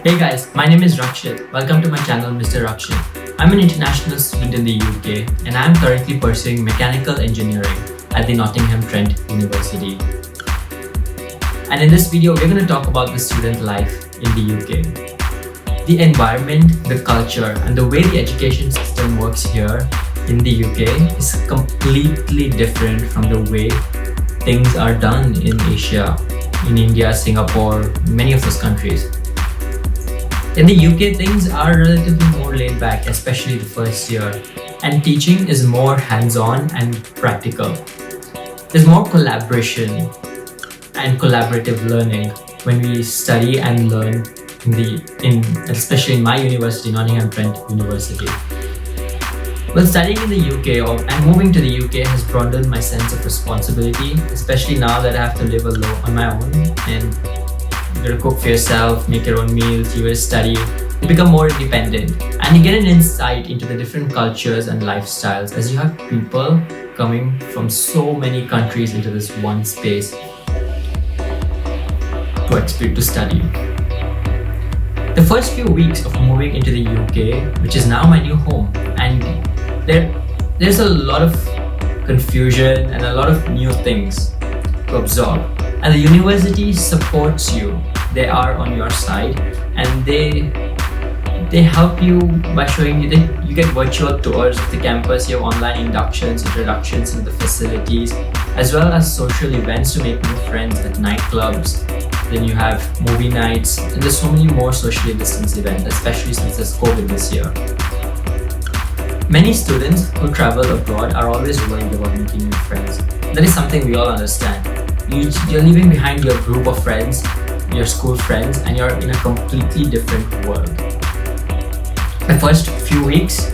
Hey guys, my name is Rakshit. Welcome to my channel Mr. Rakshit. I'm an international student in the UK and I'm currently pursuing mechanical engineering at the Nottingham Trent University. And in this video, we're going to talk about the student life in the UK. The environment, the culture, and the way the education system works here in the UK is completely different from the way things are done in Asia, in India, Singapore, many of those countries. In the UK, things are relatively more laid back, especially the first year, and teaching is more hands-on and practical. There's more collaboration and collaborative learning when we study and learn especially in my university, Nottingham Trent University. Well, studying in the UK and moving to the UK has broadened my sense of responsibility, especially now that I have to live alone on my own and you gotta cook for yourself, make your own meals, you gotta study. You become more independent and you get an insight into the different cultures and lifestyles as you have people coming from so many countries into this one space to study. The first few weeks of moving into the UK, which is now my new home, and there's a lot of confusion and a lot of new things to absorb. And the university supports you. They are on your side and they help you by showing you that you get virtual tours of the campus, you have online inductions, introductions into the facilities, as well as social events to make new friends at nightclubs. Then you have movie nights, and there's so many more socially distanced events, especially since there's COVID this year. Many students who travel abroad are always worried about making new friends. That is something we all understand. You're leaving behind your group of friends, your school friends, and you're in a completely different world. The first few weeks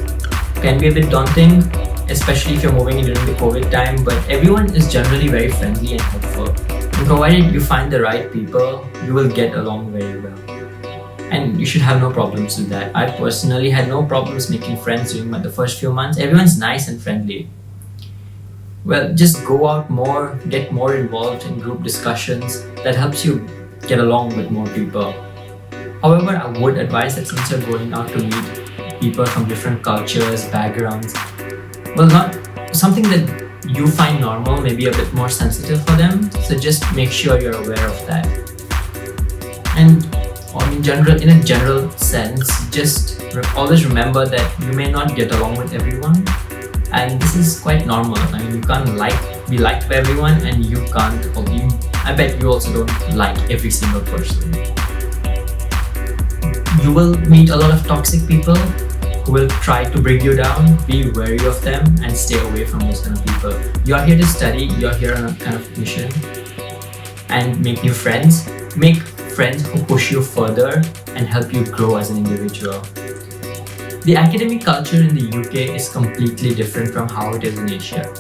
can be a bit daunting, especially if you're moving in during the COVID time, but everyone is generally very friendly and helpful. And provided you find the right people, you will get along very well. And you should have no problems with that. I personally had no problems making friends during the first few months. Everyone's nice and friendly. Well, just go out more, get more involved in group discussions. That helps you get along with more people. However, I would advise that since you're going out to meet people from different cultures, backgrounds, well, not something that you find normal, maybe a bit more sensitive for them. So just make sure you're aware of that. And in a general sense, just always remember that you may not get along with everyone. And this is quite normal. I mean, you can't be liked by everyone, and you can't. I bet you also don't like every single person. You will meet a lot of toxic people who will try to bring you down. Be wary of them and stay away from those kind of people. You're here to study. You're here on a kind of mission and make new friends. Make friends who push you further and help you grow as an individual. The academic culture in the UK is completely different from how it is in Asia.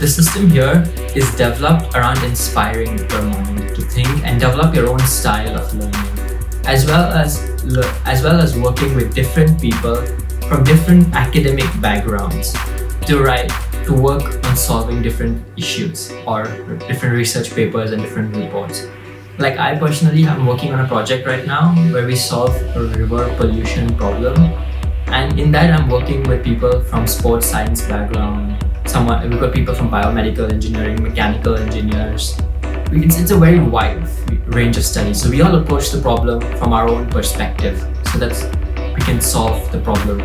The system here is developed around inspiring your mind to think and develop your own style of learning, as well as working with different people from different academic backgrounds to work on solving different issues or different research papers and different reports. Like I personally am working on a project right now where we solve a river pollution problem, and in that I'm working with people from sports science background. We've got people from biomedical engineering, mechanical engineers. It's a very wide range of studies. So we all approach the problem from our own perspective, so that we can solve the problem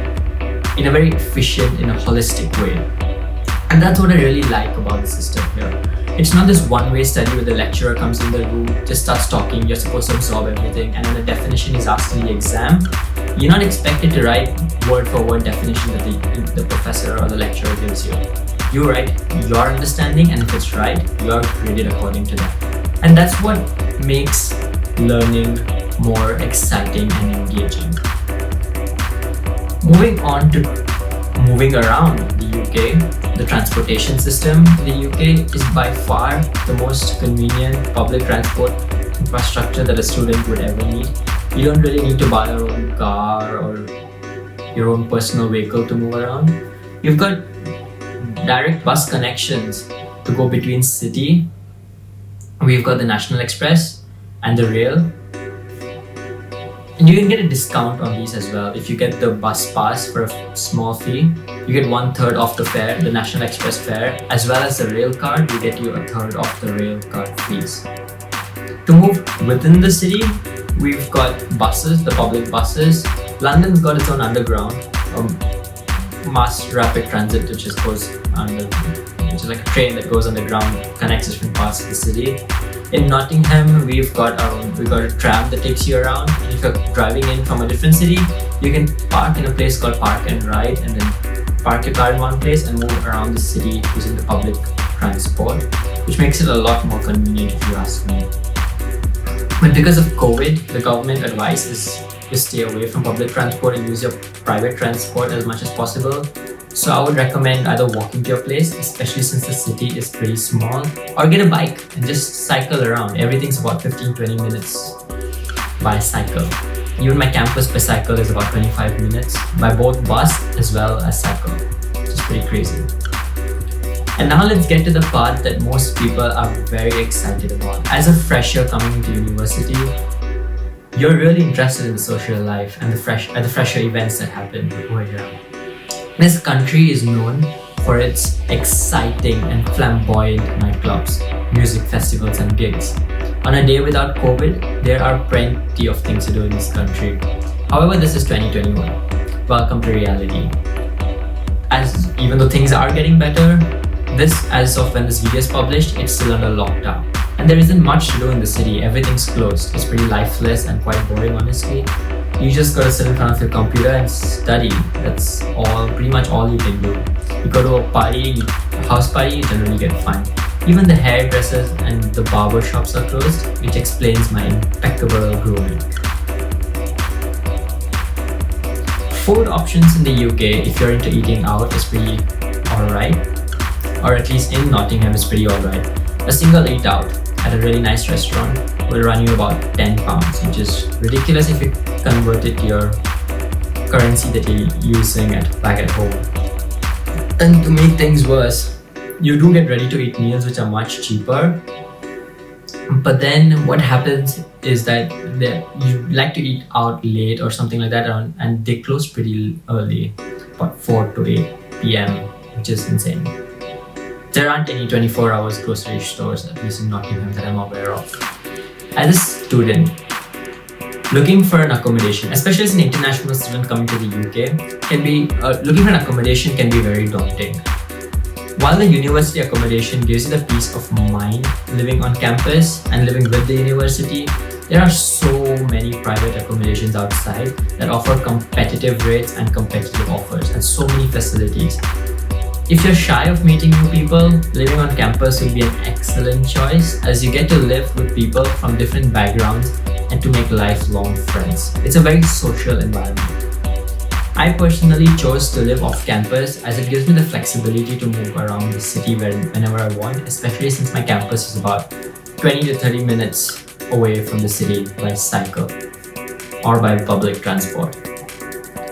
in a very efficient, in a holistic way. And that's what I really like about the system here. It's not this one-way study where the lecturer comes in the room, just starts talking, you're supposed to absorb everything, and when the definition is asked in the exam, you're not expected to write word-for-word definition that the professor or the lecturer gives you. You write your understanding, and if it's right, you're graded according to that. And that's what makes learning more exciting and engaging. Moving on to moving around the UK, the transportation system in the UK is by far the most convenient public transport infrastructure that a student would ever need. You don't really need to buy your own car or your own personal vehicle to move around. You've got direct bus connections to go between city. We've got the National Express and the rail. And you can get a discount on these as well. If you get the bus pass for a small fee, you get 1/3 off the fare, the National Express fare, as well as the rail card, you get you 1/3 off the rail card fees. To move within the city, we've got buses, the public buses. London's got its own underground, mass rapid transit, which is like a train that goes underground, connects different parts of the city. In Nottingham, we've got a tram that takes you around. And if you're driving in from a different city, you can park in a place called Park and Ride, and then park your car in one place and move around the city using the public transport, which makes it a lot more convenient if you ask me. But because of COVID, the government advice is to stay away from public transport and use your private transport as much as possible. So I would recommend either walking to your place, especially since the city is pretty small, or get a bike and just cycle around. Everything's about 15-20 minutes by cycle. Even my campus by cycle is about 25 minutes by both bus as well as cycle, which is pretty crazy. And now let's get to the part that most people are very excited about. As a fresher coming into university, you're really interested in the social life and the fresher events that happen over here. This country is known for its exciting and flamboyant nightclubs, music festivals and gigs. On a day without COVID, there are plenty of things to do in this country. However, this is 2021. Welcome to reality. Even though things are getting better, as of when this video is published, it's still under lockdown. And there isn't much to do in the city. Everything's closed. It's pretty lifeless and quite boring, honestly. You just gotta sit in front of your computer and study. That's pretty much all you can do. You go to a house party, you generally get fined. Even the hairdressers and the barber shops are closed, which explains my impeccable grooming. Food options in the UK, if you're into eating out, is pretty alright. Or at least in Nottingham is pretty alright. A single eat out at a really nice restaurant will run you about £10, which is ridiculous if you convert it to your currency that you're using back at home. And to make things worse, you do get ready to eat meals which are much cheaper. But then what happens is that you like to eat out late or something like that, and they close pretty early, about 4 to 8 p.m, which is insane. There aren't any 24 hours grocery stores, at least in Nottingham, that I'm aware of. As a student, looking for an accommodation, especially as an international student coming to the UK, looking for an accommodation can be very daunting. While the university accommodation gives you the peace of mind living on campus and living with the university, there are so many private accommodations outside that offer competitive rates and competitive offers and so many facilities. If you're shy of meeting new people, living on campus would be an excellent choice, as you get to live with people from different backgrounds and to make lifelong friends. It's a very social environment. I personally chose to live off campus as it gives me the flexibility to move around the city whenever I want, especially since my campus is about 20 to 30 minutes away from the city by cycle or by public transport.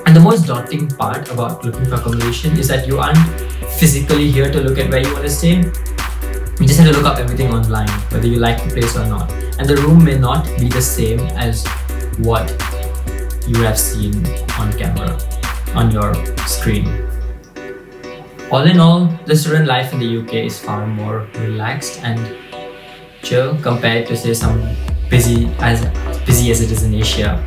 And the most daunting part about looking for accommodation is that you aren't physically here to look at where you want to stay. You just have to look up everything online, whether you like the place or not. And the room may not be the same as what you have seen on camera, on your screen. All in all, the student life in the UK is far more relaxed and chill compared to, say, some busy as it is in Asia.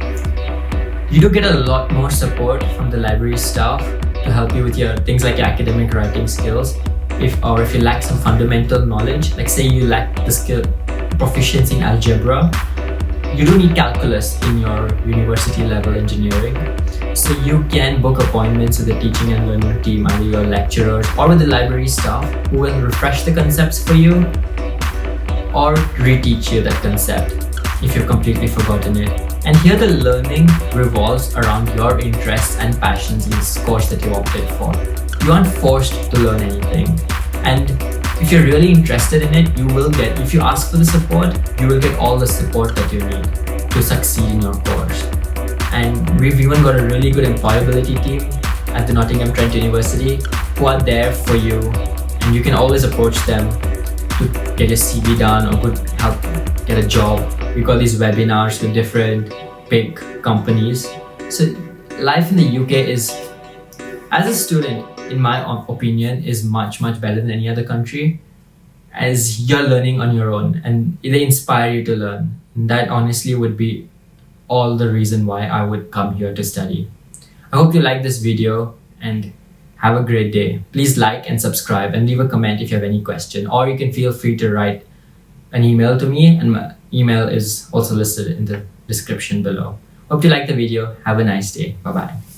You do get a lot more support from the library staff to help you with your things like your academic writing skills. If you lack some fundamental knowledge, like say you lack the proficiency in algebra, you do need calculus in your university level engineering. So you can book appointments with the teaching and learning team, either your lecturers or with the library staff, who will refresh the concepts for you or reteach you that concept if you've completely forgotten it. And here the learning revolves around your interests and passions in this course that you opted for. You aren't forced to learn anything. And if you're really interested in it, if you ask for the support, you will get all the support that you need to succeed in your course. And we've even got a really good employability team at the Nottingham Trent University who are there for you, and you can always approach them to get your CV done or help get a job. We've got these webinars with different big companies. So life in the UK is, as a student, in my opinion, is much better than any other country, as you're learning on your own and they inspire you to learn. And that honestly would be all the reason why I would come here to study. I hope you like this video and have a great day. Please like and subscribe and leave a comment if you have any question, or you can feel free to write an email to me, and my email is also listed in the description below. Hope you like the video. Have a nice day. Bye bye.